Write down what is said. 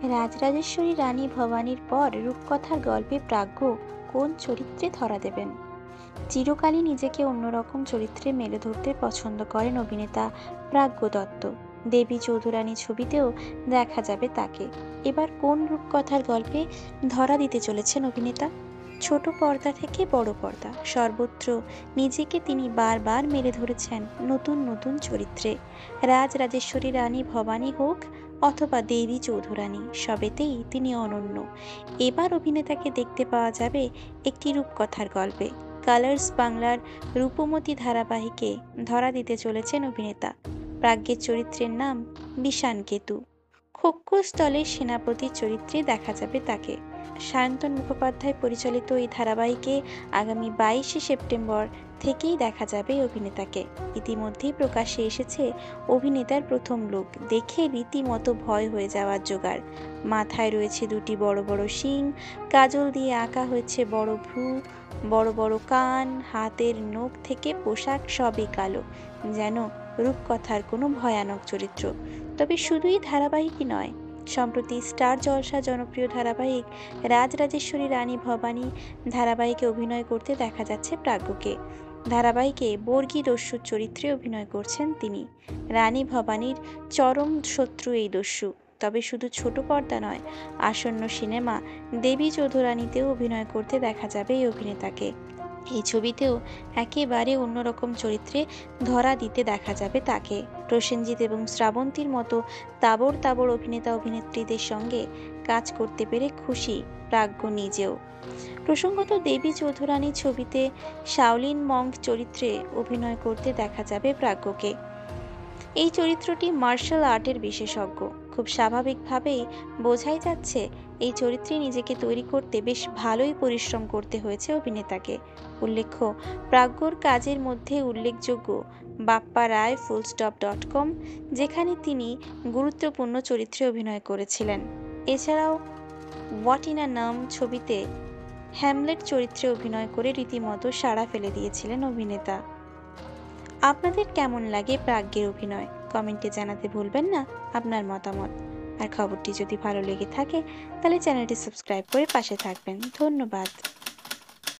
রাজরাজেশ্বরী রানী ভবানীর পর রূপকথার গল্পে প্রাজ্ঞ কোন চরিত্রে ধরা দেবেন? চিরকালই নিজেকে অন্যরকম চরিত্রে মেলে ধরতে পছন্দ করেন অভিনেতা প্রাজ্ঞ দত্ত। দেবী চৌধুরানী ছবিতেও দেখা যাবে তাকে। এবার কোন রূপকথার গল্পে ধরা দিতে চলেছেন অভিনেতা? ছোট পর্দা থেকে বড় পর্দা সর্বত্র নিজেকে তিনি বারবার মেলে ধরেছেন নতুন নতুন চরিত্রে। রাজরাজেশ্বরী রানী ভবানী হোক অথবা দেবী চৌধুরানী, সবেতেই তিনি অনন্য। এবার অভিনেতাকে দেখতে পাওয়া যাবে একটি রূপকথার গল্পে। কালার্স বাংলার রূপমতী ধারাবাহিকে ধরা দিতে চলেছেন অভিনেতা। প্রাজ্ঞের চরিত্রের নাম বিষান কেতু। খোক্কস্থলের সেনাপতির চরিত্রে দেখা যাবে তাকে। সায়ন্তন মুখোপাধ্যায় পরিচালিত এই ধারাবাহিকে আগামী 22শে সেপ্টেম্বর থেকেই দেখা যাবে অভিনেতাকে। ইতিমধ্যেই প্রকাশ্যে এসেছে অভিনেতার প্রথম লুক, দেখে রীতিমতো ভয় হয়ে যাওয়ার জোগাড়। মাথায় রয়েছে দুটি বড় বড় শিং, কাজল দিয়ে আঁকা হয়েছে বড় ভ্রু, বড় বড় কান, হাতের নখ থেকে পোশাক সবই কালো, যেন রূপকথার কোনো ভয়ানক চরিত্র। তবে শুধুই ধারাবাহিকই নয়, সম্প্রতি স্টার জলসা জনপ্রিয় ধারাবাহিক রাজরাজেশ্বরী রানী ভবানী ধারাবাহিকে অভিনয় করতে দেখা যাচ্ছে প্রাজ্ঞকে। ধারাবাহিকে বর্গী দস্যুর চরিত্রে অভিনয় করছেন তিনি। রানী ভবানীর চরম শত্রু এই দস্যু। তবে শুধু ছোট পর্দা নয়, আসন্ন সিনেমা দেবী চৌধুরানীতেও অভিনয় করতে দেখা যাবে এই অভিনেতাকে। এই ছবিতেও একেবারে অন্যরকম চরিত্রে ধরা দিতে দেখা যাবে তাকে। প্রসেনজিৎ এবং শ্রাবন্তীর মতো তাবড় তাবড় অভিনেতা অভিনেত্রীদের সঙ্গে কাজ করতে পেরে খুশি প্রাজ্ঞ নিজেও। প্রসঙ্গত, দেবী চৌধুরানী ছবিতে শাওলিন মঙ্ক চরিত্রে অভিনয় করতে দেখা যাবে প্রাজ্ঞকে। এই চরিত্রটি মার্শাল আর্টের বিশেষজ্ঞ। খুব স্বাভাবিকভাবেই বোঝাই যাচ্ছে এই চরিত্রে নিজেকে তৈরি করতে বেশ ভালোই পরিশ্রম করতে হয়েছে অভিনেতাকে। উল্লেখ্য, প্রাজ্ঞর কাজের মধ্যে উল্লেখযোগ্য বাপ্পা রায় fullstop.com, যেখানে তিনি গুরুত্বপূর্ণ চরিত্রে অভিনয় করেছিলেন। এছাড়াও হোয়াট ইন আ নাম ছবিতে হ্যামলেট চরিত্রে অভিনয় করে রীতিমতো সাড়া ফেলে দিয়েছিলেন অভিনেতা। আপনাদের কেমন লাগে প্রাজ্ঞের অভিনয়? কমেন্টে জানাতে ভুলবেন না আপনার মতামত। আর খবরটি যদি ভালো লেগে থাকে তাহলে চ্যানেলটি সাবস্ক্রাইব করে পাশে থাকবেন। ধন্যবাদ।